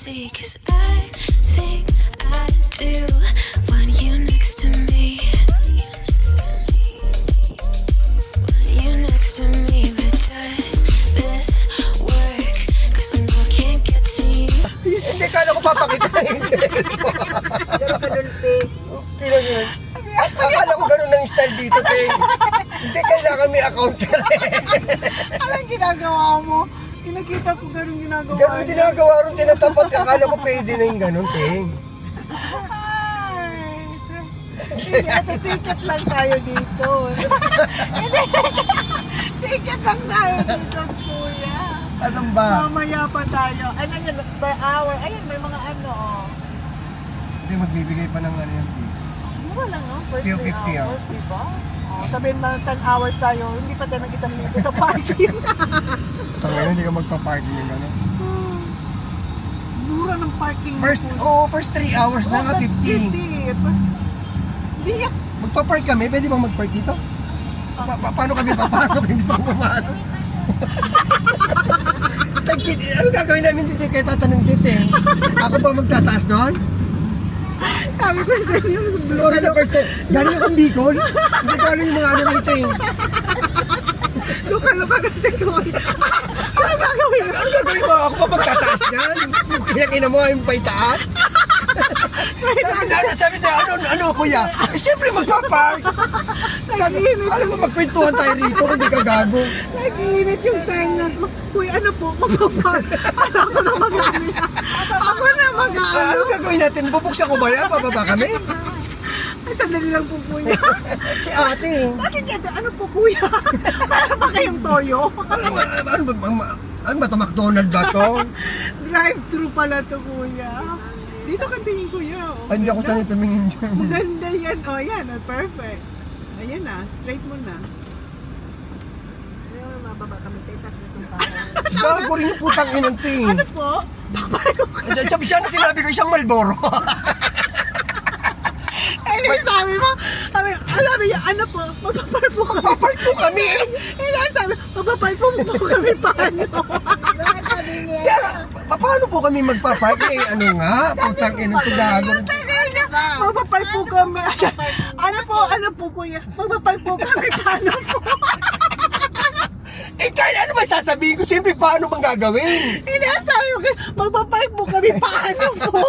see, 'cause I think I do want you next to me. Want you next to me, but does this work? 'Cause I know I can't get to you. Hindi, kala ko papakita na yung cellphone. Tingnan mo yun. Akala ko ganun ang style dito, te. Hindi, kailangan may account ka rin. Anong ginagawa mo? Kinakita ko ganun ginagawa Ganun niya. ginagawa rin, tinatapat. Akala ko pwede na yung ganun, te. Ay. Hindi, ito ticket lang tayo dito. Hindi, ticket lang tayo dito, kuya. Alam ba? Mamaya pa tayo. Ano yun, per hour. Ayun, may mga ano, oh. Hindi, magbibigay pa ng ano yan, te. Mura lang, no? First 50, 3 hours, diba? Oh, sabihin na 10 hours tayo, hindi pa tayo nag-isang minuto sa parking. Tangina, hindi ka magpa-parking yung ano. Mura ng parking. First 3 hours na nga, 50. 50. Hindi yan. Magpa-park kami, pwede bang mag-park dito? Paano kami papasok? Hindi sa pumasok. Ano gagawin namin dito? Kaya tatanong si Te. Ako ba magtataas doon? Sabi ko sa inyo, Sorry na first time. Galing akong Bicol. Hindi ko alam yung mga ano rito eh. luka-luka kasi ko. Ano gagawin mo? Ano gagawin ko? Ako pa magtataas dyan? Kinakina mo yung paitaas? Sabi sa ano kuya? Eh siyempre magpa-park. Nag-iinit Alam mo magkwentuhan tayo rito kung di ka gago. Nag-iinit yung tenga ko. Uy, ano po? Magpapag. Ano ako na mag-ano? Ako na mag-ano? Ano gagawin natin? Bubuksan ko ba yan? Bababa kami? Ay, sandali lang po, kuya. Si ate. Bakit ganito? Ano po, kuya? Para ba kayong toyo? Ano ba ito? McDonald's ba ito? Drive-thru pala to, kuya. Dito ka tingin, kuya. Oh, Hindi ako sanay tumingin dyan. maganda yan. Oh, yan. Oh, perfect. Ayan na. Straight mo na. Ayun, mababa kami. Tetas na itong parang. Gago rin yung putang inang ting. Ano po? Bakit ko Sabi siya na sinabi ko isang Malboro. sabi mo, sabi niya, ano po, magpapark po kami. Papark po kami. Sabi, magpapark po kami paano? Kaya, paano po kami magpapark? Eh, ano nga? Putang inang to gago. Tagal niya, magpapark po kami. Ano po kuya, magpapark po kami paano po? Eh, kaya ano ba sasabihin ko? Siyempre, paano bang gagawin? Sabi mo, magpapark po kami paano po?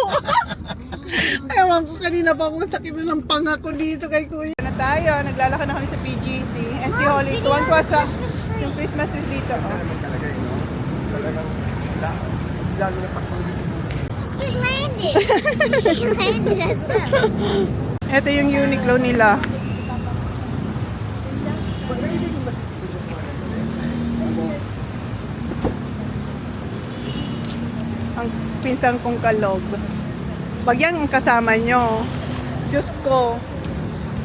Ewan ko, kanina pa akong sakit ng pangako dito kay kuya. Na tayo, naglalakad na kami sa PGC. And si Holly, tuwan-tuwa sa yung Christmas is dito. Oh. Talaga yun, no? Talagang, lalo na pagtuloy sa She landed. She landed as well. Ito yung Uniqlo nila. Ang pinsan kong kalog. Pag yan ang kasama nyo, Diyos ko,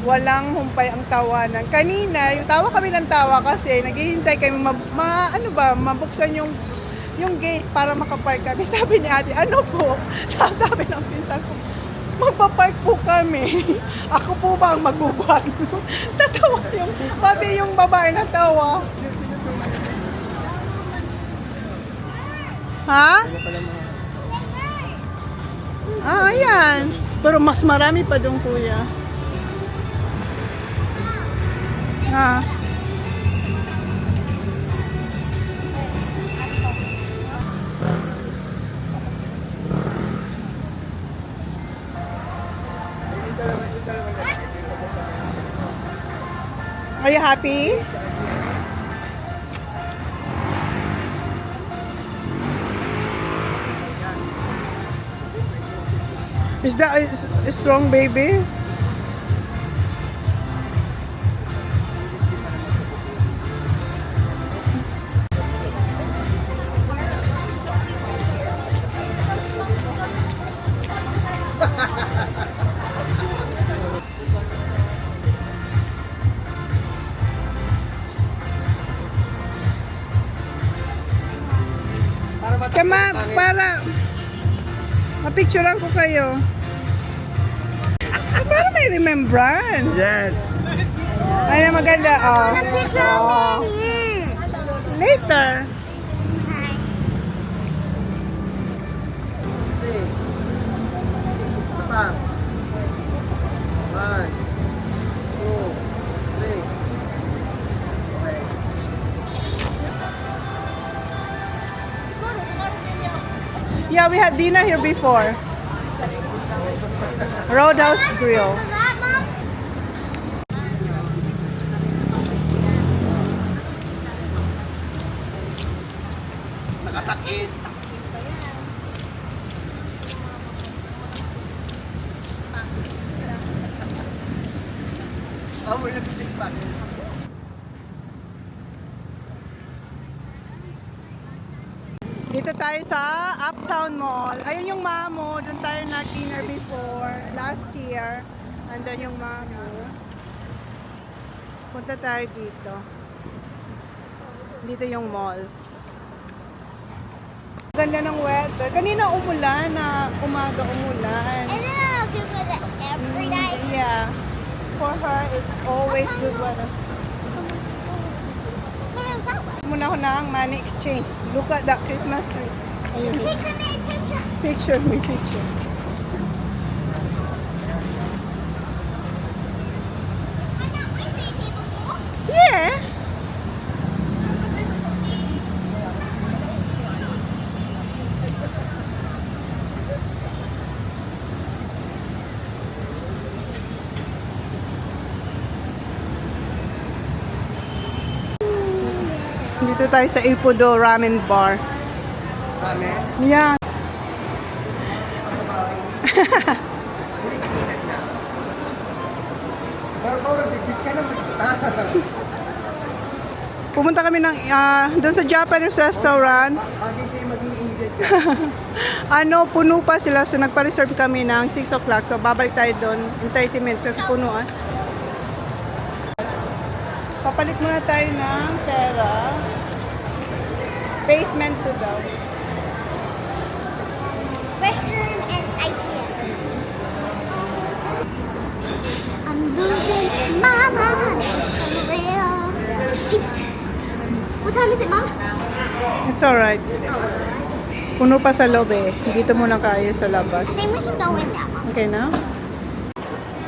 walang humpay ang tawanan. Kanina, yung tawa kami ng tawa kasi naghihintay kami mabuksan yung gate para makapark kami. Sabi ni ate, ano po? Sabi ng pinsan ko, magpapark po kami. Ako po ba ang magbubuhat? Tatawa pati yung babae na tawa. Ha? Ayan. Pero mas marami pa doon, kuya. Ha? Are you happy? Is that a strong baby? Kama, para mapicturean ko kayo. Para may remembrance. Yes. Ay, maganda. Oh. Picture Oh. of me. Later. Yeah, we had dinner here before. Roadhouse Grill. That, Mom? Nakatakit. Ah, wala sa six pack. Dito tayo sa Uptown Mall. Ayun yung mamo. Doon tayo nag-dinner before. Last year. Andun yung mamo. Punta tayo dito. Dito yung mall. Ganda ng weather. Kanina umulan na umaga umulan. And then I'll give it every day. Yeah. For her, it's always good weather. What is that one? Muna ko na ang money exchange. Look at that Christmas tree. Ayun. Picture me, picture. Picture me, picture. I know, we've been here before. Yeah. Dito tayo sa Ipudo Ramen Bar. Ramen? Yeah. Pero nagdikdik ka na mag-isa. Pumunta kami ng doon sa Japanese restaurant. Bagay sa'yo maging angel ka. Puno pa sila. So nagpa-reserve kami ng 6 o'clock. So babalik tayo doon in 30 minutes kasi puno. Papalit muna tayo ng pera. Basement 2 daw. Restroom and IKEA. I'm losing my mind just a little. What time is it, Mom? It's alright. Puno pa sa loob eh. Dito muna kayo sa labas. I think we can go in that, Mom. Okay na?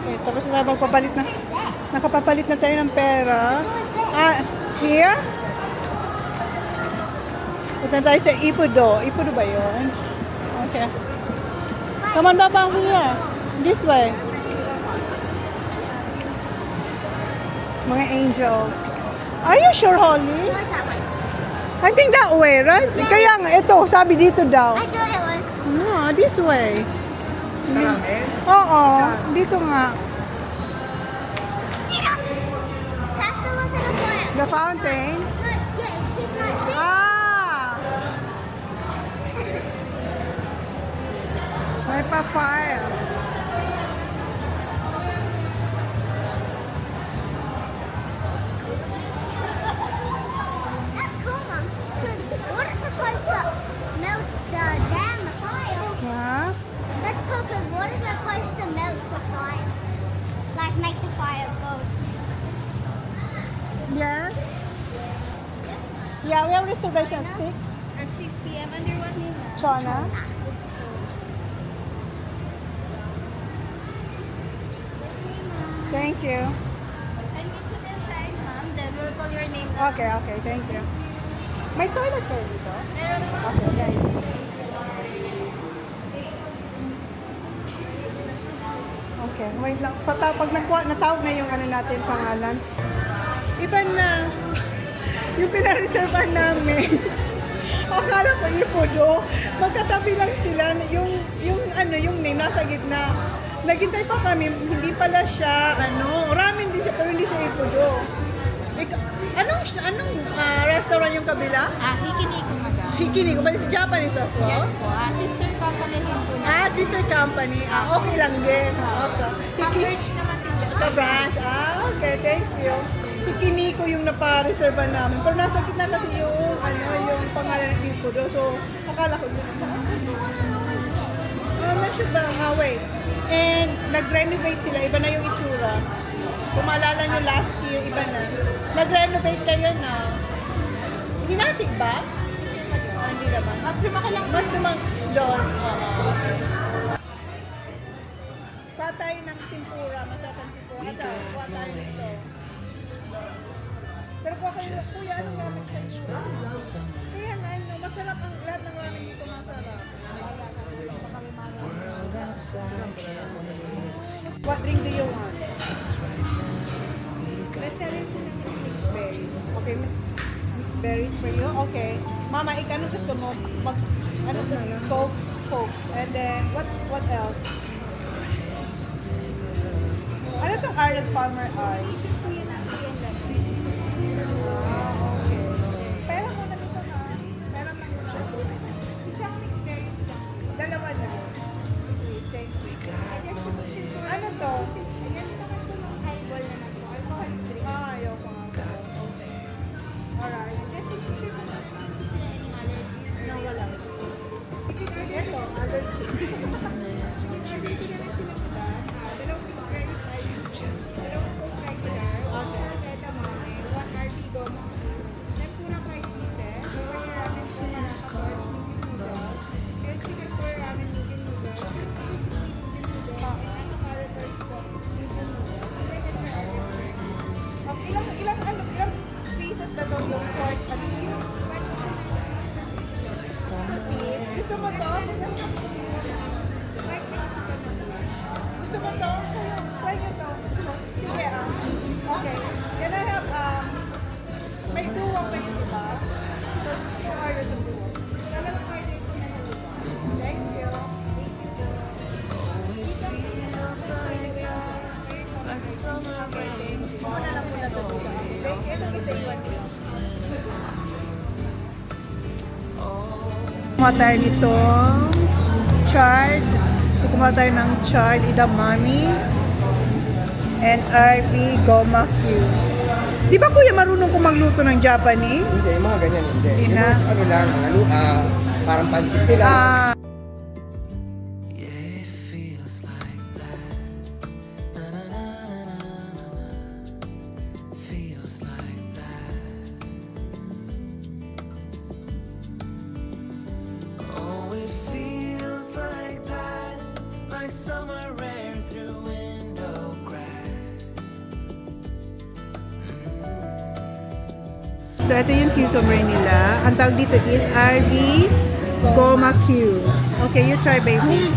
Okay, tapos na magpapalit na. Nakapapalit na tayo ng pera. Here? Punta tayo sa Ipudo. Ipudo ba yun? Okay. Come on, Papa. Here. This way. Mga angels. Are you sure, Holly? No, it's that way. I think that way, right? Kaya nga, ito, sabi dito daw. I thought it was. No, this way. Sa ramen? Oo, dito nga. Have to look at the plant. The fountain. Look, yeah, keep not seeing. Ah! May pa-fire. That's cool, Mom. 'Cause water's supposed to melt the dam, the fire. Ha? That's cool because water's supposed to melt the fire. Like make the fire go. Yes? Yeah, we have reservation at 6. At 6 p.m. under what name? Chona. Thank you. And we sit inside, Mom. Then we'll call your name. Okay, okay, thank you. May toilet kayo dito? Meron naman. Okay, guys. Okay, wait lang. Pag natawag na yung ano natin, pangalan. Iba na. Yung pinareservan namin. Akala ko Ipudo. Magkatabi lang sila. Yung name nasa gitna. Naghintay pa kami. Hindi pala siya, ramen din siya, pero hindi siya Ipudo. Anong restaurant yung kabila? Hikiniko, madam. Hikiniko. Ba si Japanese as well? Yes po. Sister company din po na. Sister company. Okay lang din. Okay. Pang-merch naman din. Ka-branch. Okay. Thank you. Hikiniko yung napa-reserve namin. Pero nasa gitna kasi yung pangalan ng Ipudo. So, akala ko yun. Not sure ba? Wait. And nag-renovate sila. Iba na yung itsura. Kung maalala nyo last year, iba na. Nag-renovate kayo na. Hindi natin ba? Hindi naman. Mas lumaki lang. Mas naman doon. Patay ng tempura. Masarap tempura. Kuha tayo nito. Pero kuha kayo, kuya, ano namin sa inyo? Kaya nga, masarap ang lahat ng ramen dito masarap. berries for you? Okay. Mama, ano gusto mo? Ano to? Coke? Coke. And then, what else? Ano itong Arnold Palmer Eye? Okay. Pera mo na dito ha. Pera lang na. Isang mixed berries lang. Dalawa na. Okay, thank you. Ano to? Ayan naman po ng highball na nato. Alcohol drink. Ayaw ko nga. Okay. Alright. Kasi kasi mo na allergies. Nang wala. Ito, allergy. Dalawang mixed berries ay dalawang Coke regular, one edamame, one Artigo, tempura 5 pieces, one ramen for maracot, noodles, grilled chicken for ramen noodle noodles, and carrot for noodle noodles. Ilang pieces na daw yung pork at yung gusto mo to? Gusto mo to? Try nyo to. Sige okay. Can I have, may duwag kayo diba? So, order to duwag. Dalawang order ko na yung duwag. Thank you. Muna lang muna to duwag. Thank you. Ito kasi iwan nyo. Kumuha tayo nitong chard. Kumuha tayo ng chard edamame and RB Goma Q. Di ba kuya marunong kung magluto ng Japanese? Hindi, yung mga ganyan, hindi. Hindi Yung na. mga ano lang, parang pansit nila. Ah, Yeah, it feels like that. Na na na na na na na. Feels like that. Oh, it feels like that. Like summer air through window crack. so ito yung cucumber nila. Ang tawag dito is RB Goma Q. Okay, you try baby.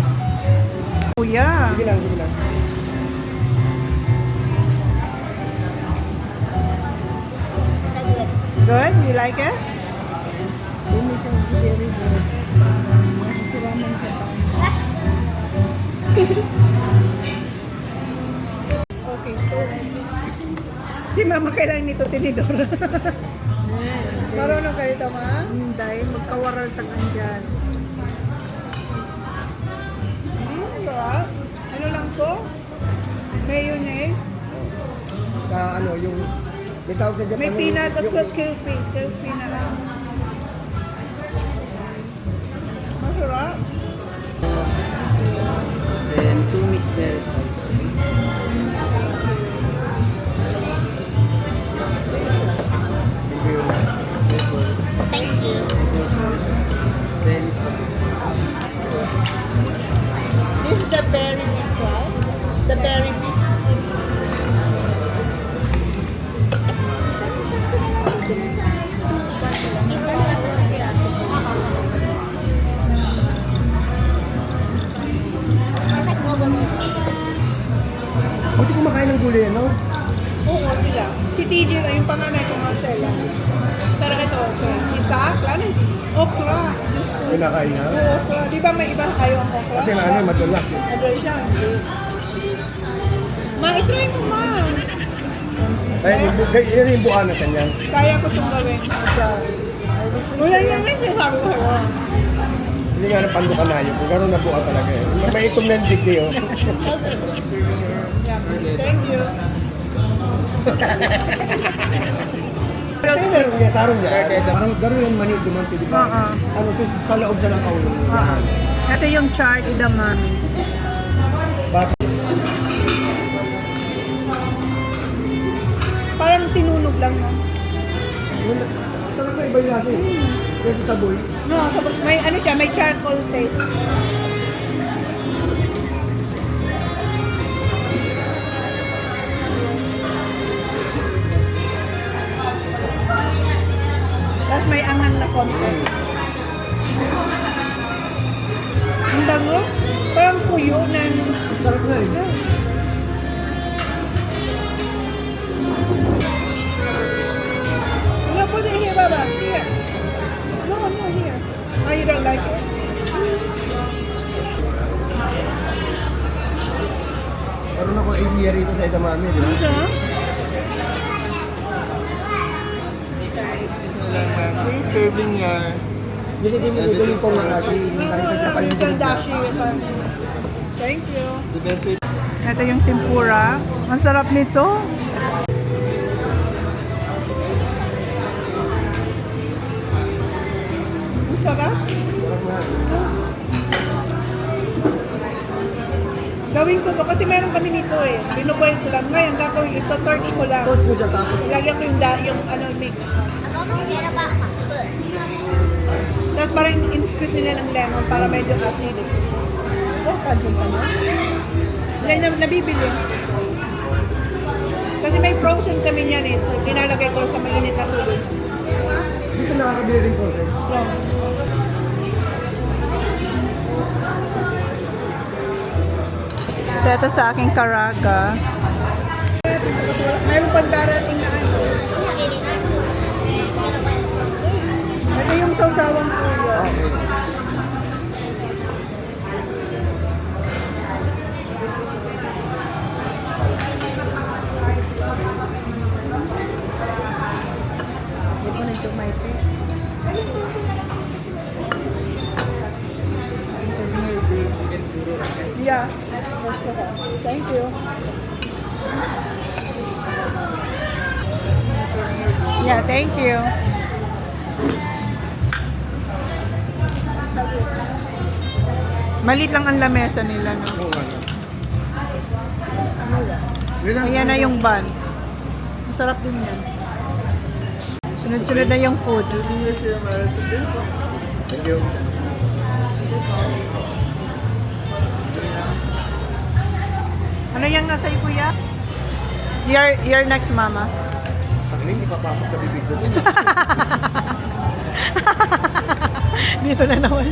Kuya. Sige lang, sige lang. Good? You like it? Okay. Si mama kailangan nito tinidor. Marunong kayo ito, ma? Hindi. Magkawaral tangan dyan. Sarap. Ano lang to? Mayonnaise. Ano, yung, may tawag sa Japan. May peanut at yung- kilpi. Kilpi na lang. Masarap. And 2 mixed berries also. Thank you. Berries. This is the berry mix, right? The berry mix. Buti kumakain ng gulay, ano? Oo, sila. Si TJ na yung panganay ko Marcela. Pero ito, okra. Isa, klaro. Okra. Diyos ko. Kinakain na. Oo, okra. Di ba may iba kayo ang okra? Kasi ano, madulas eh. Adoy siya. Ma, itry mo ma. Ayun, yun yung buka na siya niyan. Kaya ko itong gawin. Wala yan yung sabi ko. Hindi nga na pandukan na yun. Kung gano'n na buka talaga eh. May itom na yung digdi oh. Thank you. Kasi meron niya, sarong niya. Parang gano'n yung mani dumanti, di ba? Oo. Ano, sa loob sa ng kaulong. Ito yung chard edamame. Bakit? Parang sinunog lang, no? Sarap na iba yung lasa eh. Kasi saboy. No, tapos may ano siya, may charcoal taste. Tapos may angang na konti. Ang dango, parang puyo na. Sarap na eh. Ano po din hiba ba? you don't like it? Meron ako idea rito sa edamame, di ba? Huh? Serving niya. Yun din yung ganito nga kasi. Dahil sa Japan yung Little ganito. dashi. Thank you. The best way. Ito yung tempura. Ang sarap nito. Ang sarap. Gawin ko to kasi meron kami nito eh. Binuboil ko lang. Ngayon gagawin ito, torch ko lang. Torch mo siya tapos Ilagyan ko yung ano, mix. Tapos parang in-squeeze nila ng lemon para medyo acid. Oh, kanjong ka na. Yan na nabibili. Kasi may frozen kami niyan eh. So, pinalagay ko sa mainit na tubig. dito nakakabili rin po sir. So, ito sa aking karaga. Meron pang darating na ano. Ito yung sausawang puyo. Ito na yung may Yeah. Thank you. Yeah, thank you. Malit lang ang lamesa nila, no? Ayan na yung bun. Masarap din yan. Sunod-sunod na yung food. Thank you. Ano yung nasa iyo, kuya? You're next, mama. Ang hindi papasok sa bibig ko. Dito na naman.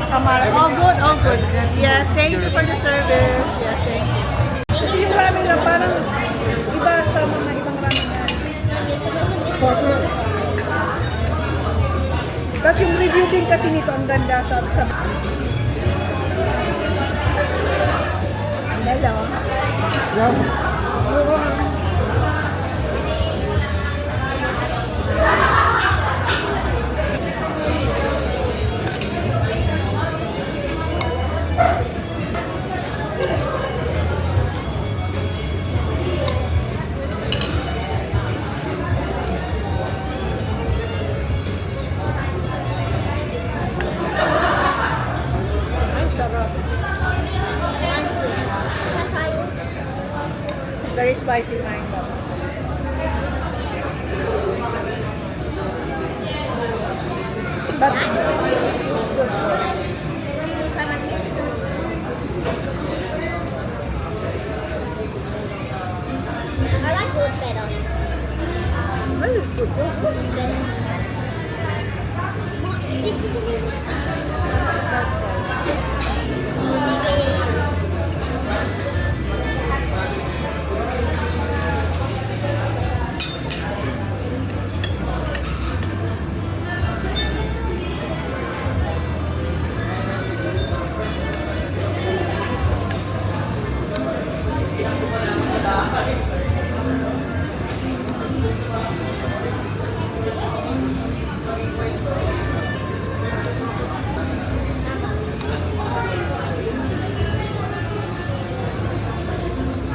Kamara. All good, all good. Yes, thank you for the service. Yes, thank you. Kasi yung ramen lang parang iba sa mga ibang ramen na. Tapos yung review din kasi nito, ang ganda sa Hello. Yeah. Oo. Ay, sarap. Very spicy mango. But I like wood better. well, it's good.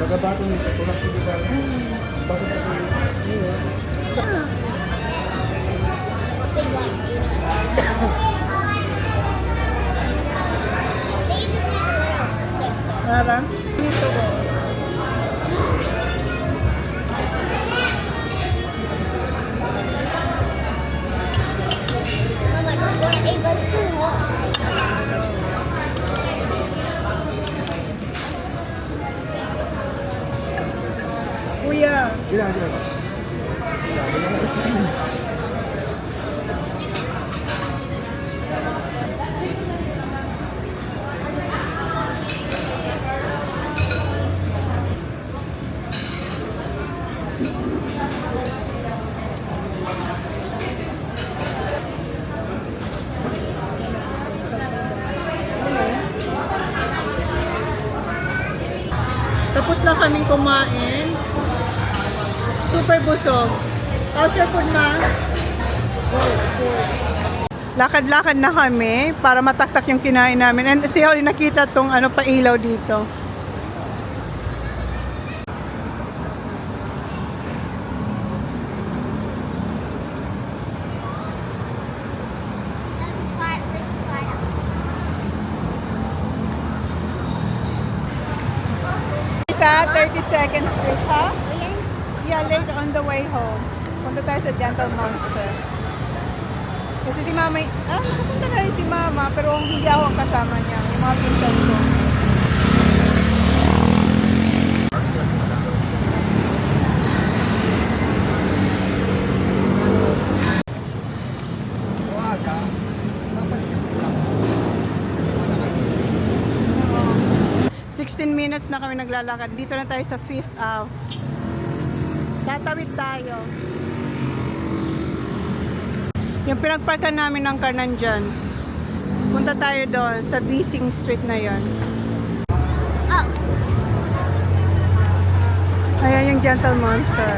Pagkabato niya sa tulak ko, di ba? Bakit ako yun? Parang dito ko. Mama, we're able to walk. Kuya, Gila, gila. Tapos na kaming kumain. Super busog. How's your food, ma? Lakad-lakad na kami para mataktak yung kinain namin. And si Holly nakita tong ano pa ilaw dito. Let's find out. Sa 32nd Street, ha? Okay? Yeah, later on the way home. Punta tayo sa Gentle Monster. Kasi si Mama, nakapunta na rin si Mama, pero hindi ako ang kasama niya. Yung mga pinsan ko. Wag ah. Dapat 16 minutes na kami naglalakad. Dito na tayo sa 5th Ave. Tatawid tayo. Yung pinagparkan namin ng car nandyan. Punta tayo doon sa Bising Street na yon. Oh. Ayan yung Gentle Monster.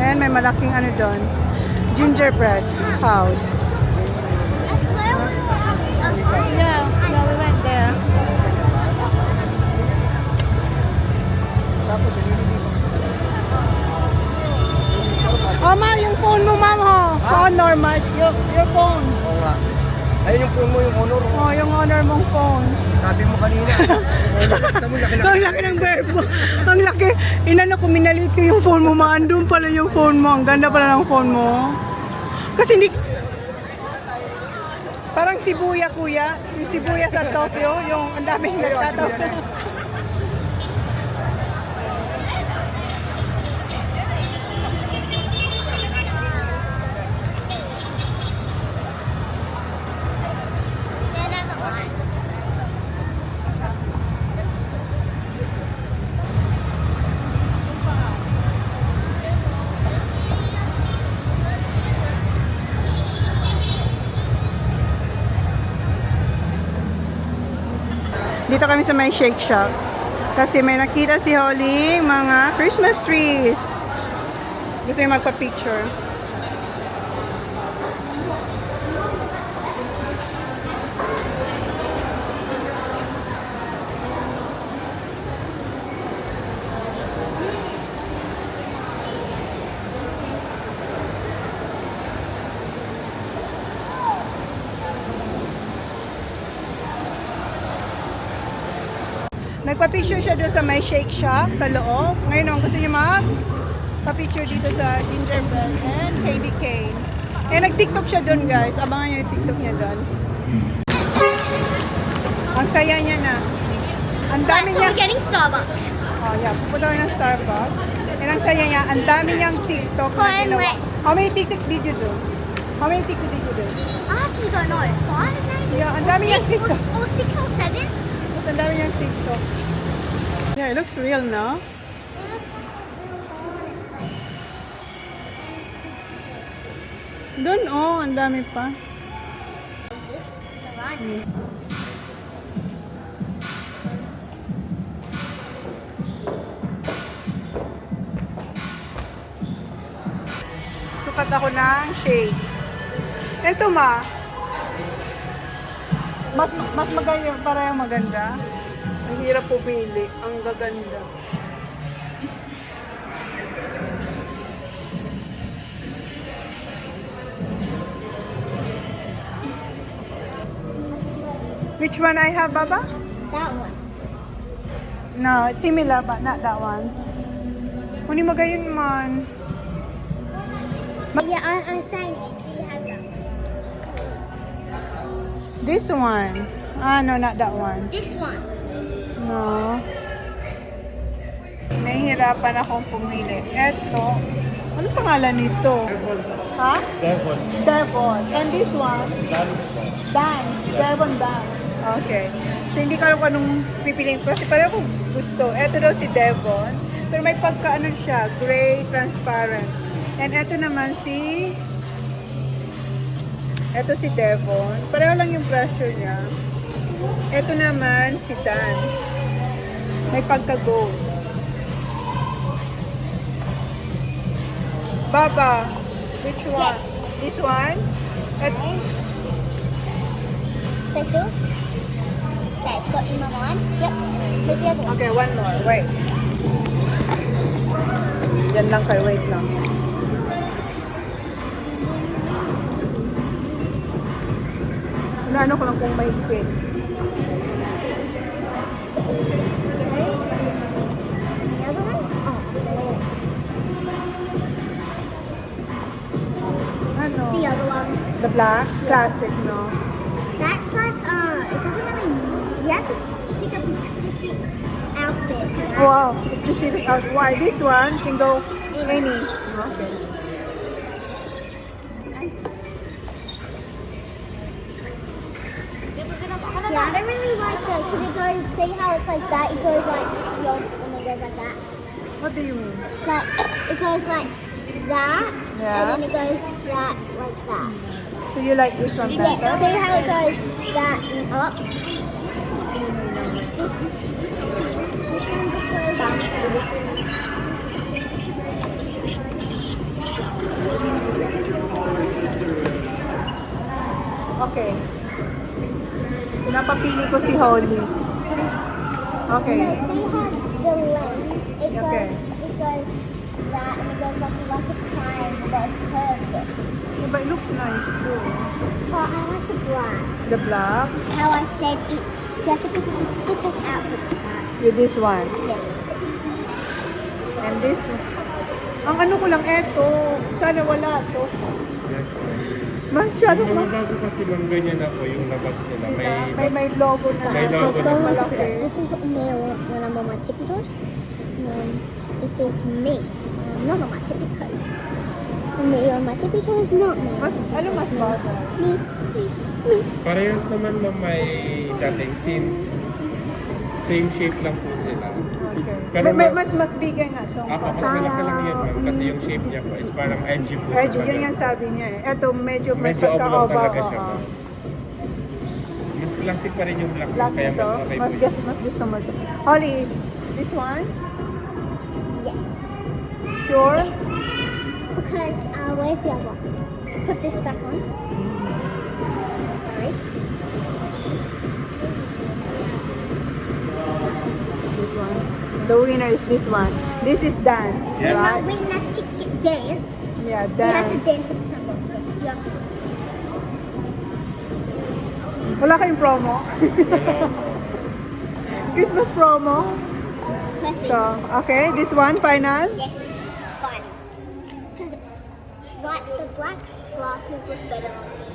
Ayan, may malaking ano doon. Gingerbread house. I swear we were Yeah, we went there. Oh, ma, yung phone mo, ma'am, ho. Honor, ma. Your phone. Oo nga. Ayun yung phone mo, yung honor. Oh, yung honor mong phone. Sabi mo kanina. Nakita mo, laki-laki. Ang laki ng verbo. Ang laki. Inano ko, minalit ko yung phone mo, ma. Andun pala yung phone mo. Ang ganda pala ng phone mo. Kasi hindi... Parang Shibuya, kuya. Yung Shibuya sa Tokyo, yung ang daming nagtatawa. They never mind. Dito kami sa may Shake Shack. Kasi may nakita si Holly, mga Christmas trees. Gusto niya magpa-picture. Nagpa-picture siya doon sa may Shake Shack sa loob. Ngayon naman gusto niya mag-pa-picture dito sa Gingerbread and Candy Cane. Eh, nag-TikTok siya doon, guys. Abangan niyo yung TikTok niya doon. Ang saya niya na. Ang dami So niya... we're getting Starbucks. Oh, yeah. Pupunta kami ng Starbucks. And ang saya niya, ang dami niyang TikTok na Corn ginawa. wet. How many TikTok did you do? How many TikTok did you do? I actually don't know. 5 maybe? Yeah, ang dami niyang TikTok. Or 6 or 7? Ang dami niyang TikTok. Yeah, it looks real, no? Doon, oh, ang dami pa. This is a run. Sukat ako ng shades. Ito, ma. Mas maganda, parang maganda. Ang hirap pumili. Ang gaganda. Which one I have, Baba? That one. No, it's similar but not that one. Kuni magayon man. Yeah, I'm saying it. Do you have that? This one. Ah, no, not that one. This one. No. Nahihirapan akong pumili. Eto. Ano pangalan nito? Ha? Devon. Devon. And this one? Dance. Devon Dance. Okay. So, hindi ko alam kung anong pipiliin ko. Kasi parang ako gusto. Eto daw si Devon. Pero may pagkaano siya. Gray, transparent. And eto naman si Ito si Devon. Pareho lang yung presyo niya. Ito naman si Dance. May pagka-gold. Baba, which one? This one? This two? Okay, it's got in my mind. Yep. There's the other one. Okay, one more. Wait. Yan lang kayo. Wait lang. Ano ko lang kung may pin. The other one? Oh, Ano? the other one. The black? Classic, no? That's like, it doesn't really, you have to pick up a specific outfit. Wow. Specific out. Why? This one can go any. Okay. Yeah, I don't really like that because it goes, see how it's like that? It goes like, and it goes like that. What do you mean? Like, it goes like that, Yeah. and then it goes that, like that. So you like this one Yeah, better? see how it goes that and up? Okay. Pinapapili ko si Holly. Okay. So see how the length, it goes, Okay. it goes that, and it goes like a triangle, but it's curved. Yeah, but it looks nice too. Oh, I like the black. The black How I said it's, you have to pick a specific outfit for that. with this one. Yes. And this one. Ang ano ko lang eto. Sana wala to. Yes. Masyado Yung mga ma... bago kasi mga ganyan na po yung labas nila. May logo na. May logo Let's go on my Malaki. tippy toes. This is what me when I'm on my tippy toes. And then this is me. Not on my tippy toes. Me on my tippy toes, not me. Mas, ano mas bagay? Me, me, me. Parehas naman na may dating since same shape lang po sila. Okay. Pero Mas bigay nga to. Mas malaki lang yun ma'am kasi yung shape niya po is parang edgy po. Edgy, yun nga sabi niya eh. Eto medyo may Medyo oblong pagka-ova. talaga siya po. Mas classic pa rin yung black, Black kaya ito. mas okay po Mas, yun. mas gusto mo ito. Holly, this one? Yes. Sure? Because, where's the other one? Put this back on. Sorry. This one. The winner is this one. This is dance, There's no right? win that chicken dance. Yeah, You have to dance. dance with the symbols. You have to. Wala kayong promo? Christmas promo? Perfect. So, okay, this one, final? Yes, fine. Because the black glasses look better on me.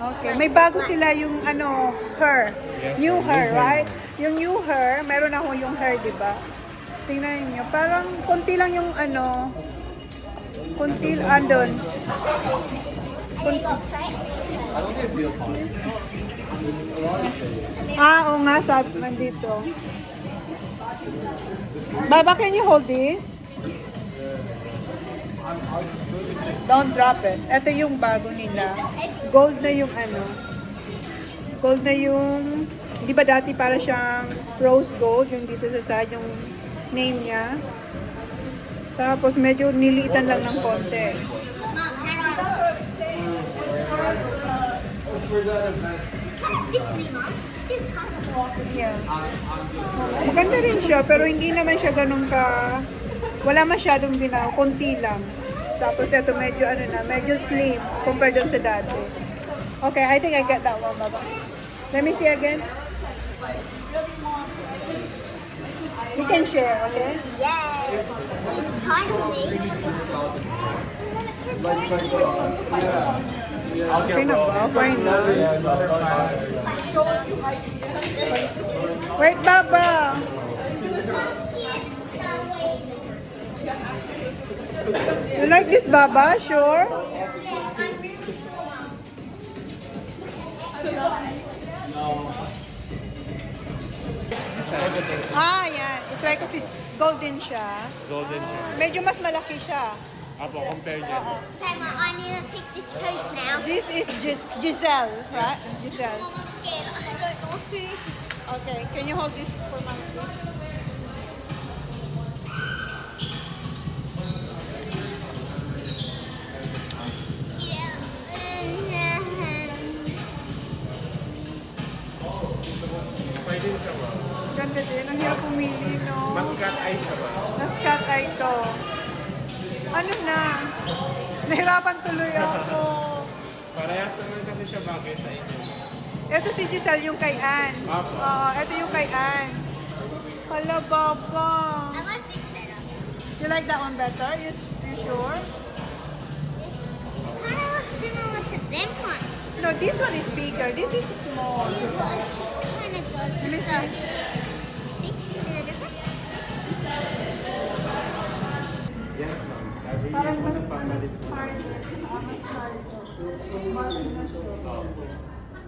Okay, may bago sila yung ano, her. Yes, New new her, her. right? Yung new her, meron ako yung her, di ba? Tingnan niyo, parang konti lang yung ano, konti andon. And then you got straight. Ah, oo nga, sabi nandito. Baba, can you hold this? Don't drop it. Ito yung bago nila. Gold na yung ano. Gold na yung, di ba dati para siyang rose gold, yung dito sa side, yung name niya. Tapos medyo nilitan lang ng konti. Mom, how do I look? This kind of fits me, Mom. This is kind of Yeah. Maganda rin siya, pero hindi naman siya ganun ka, wala masyadong binaw, konti lang. Tapos ito medyo ano na, medyo slim compared dun sa dati. Okay, I think I get that one, Baba. Let me see again. We can share, okay? Yay! So it's kind of me. And then it's recording. Okay na ba? Fine na. Wait, Baba! You like this, Baba? Sure? Ah, yan. I-try ko si golden siya. Golden siya. Medyo mas malaki siya. Apo, compare niya. Time out, I need to pick this pose now. This is Giselle, right? Giselle. Mom, I'm scared. I don't know who. Okay, can you hold this for mommy, please? Pwede siya ba? Ganda din. Ang hirap pumili, no? Mas cat eye siya ba? Naskat eye to. Ano na? Nahirapan tuloy ako. Parehas naman kasi siya bakit sa inyo. Ito si Giselle, yung kay Ann. Apo. Oo, ito yung kay Ann. Hala, baba. I like this better. You like that one better? You sure? Kind of looks similar to them ones. No, this one is bigger. This is small. Yeah, but it just kind of does. Let me Just see. see? See the difference? Yes, ma'am. Sabi niya Parang po mas nagpapalit po. hard. Mas hard. Mas hard na siya.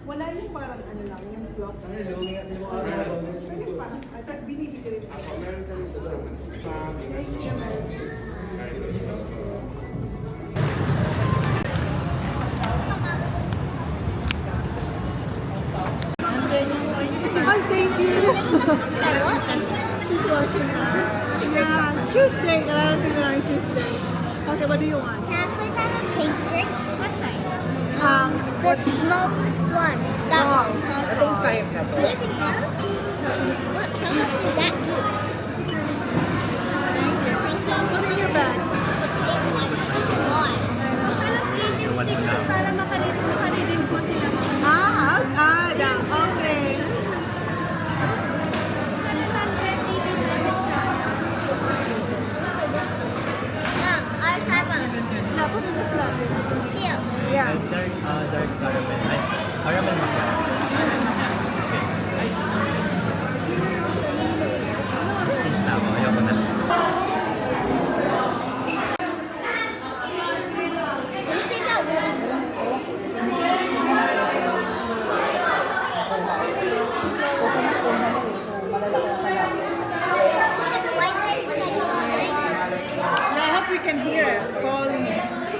Wala yung parang ano lang, yung gloss. Pwede pa. I thought binibigay rin. Ako, meron kami sa mami. Ay, thank you. She's watching us. Yeah, Tuesday. Kararating na lang Tuesday. Okay, what do you want? Can I please have a pink drink? What size? The What? smallest one. That one. I think 5 na to. Anything else? What size is that good? Thank you. What's in your bag? Pink one. This is mine. Para makaridin po sila. Okay. I just have one. Napos na sila. Here. Yeah. Dark caramel. Ay, caramel macchiato. Change na ako. Ayoko na. Can you see that one? I hope we can hear it.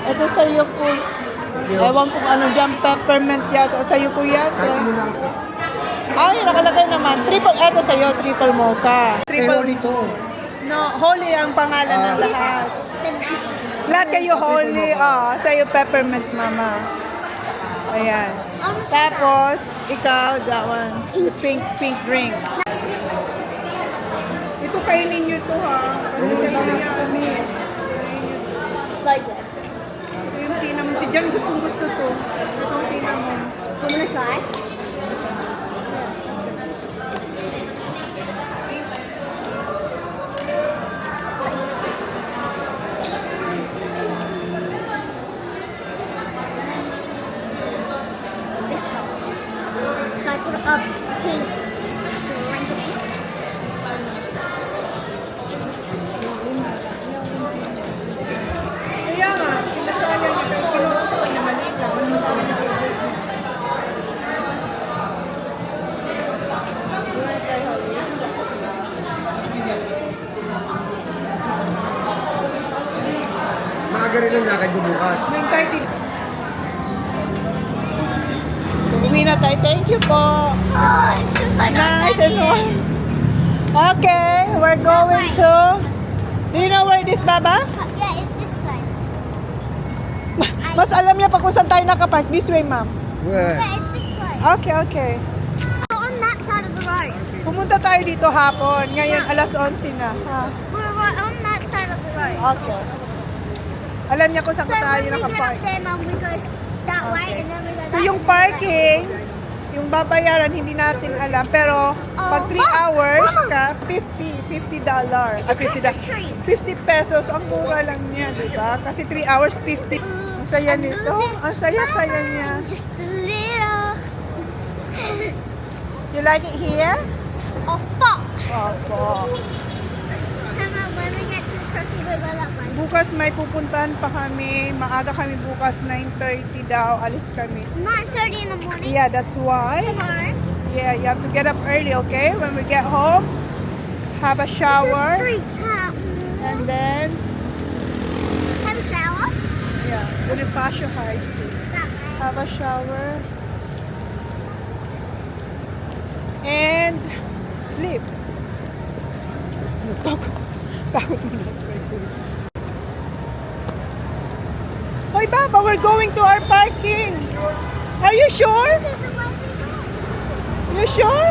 Ito sa'yo po. Ewan kung ano dyan, peppermint yata. Sa'yo po Kahit yata. ano lang. Ay, nakalagay naman. Ito sa'yo, triple mocha. Pero dito. No, holy ang pangalan ng lahat. Lahat kayo holy. Sa'yo peppermint, mama. Ayan. Tapos, ikaw, that one. Pink drink. Ito kainin nyo to, ha. Kasi siya niya kami. Like that. Ito yung cinnamon. Si Jan gustong-gusto to. Ito yung cinnamon. Want me to try? So I put up pink drink in it. Kaya nga, sinasaya niya. Kinuha ko niya maliit lang. Maaga rin ang lakad ko bukas. 9:30. Uwi na tayo. Thank you po. Oh, it feels like Nice I'm and warm. Okay, we're going to... Do you know where it is, Baba? Yeah, it's this side. Mas alam niya pa kung saan tayo nakapark. This way, ma'am. Well, Yeah, it's this way. Okay. Oh, on that side of the road. Pumunta tayo dito hapon. Ngayon, alas 11 na. Ha? We're right on that side of the road. Okay. Alam niya kung saan So tayo when we get up nakapark. there, Mum, we go that way and then we go So that yung way. parking, yung babayaran, hindi natin alam. Pero pag 3 Mom! hours Mom! ka, $50. It's a Christmas tree. 50 pesos, ang mura lang niya, di ba? Kasi 3 hours, 50. Ang saya nito. Ang saya-saya niya. Just a little. You like it here? Oh, fuck. Opo. Come on, when we get to the crossing, we go that way. Bukas may pupuntahan pa kami. Maaga kami bukas, 9:30 daw. Alis kami. 9:30 in the morning. Yeah, that's why. Tomorrow. Yeah, you have to get up early, okay? When we get home, have a It's a shower, street cat. and then Have a shower. yeah, Bonifacio High School. That way. Have a shower and sleep. Takot mo na. Hoy, Baba, we're going to our parking. Are you sure? This is the one we want. You sure?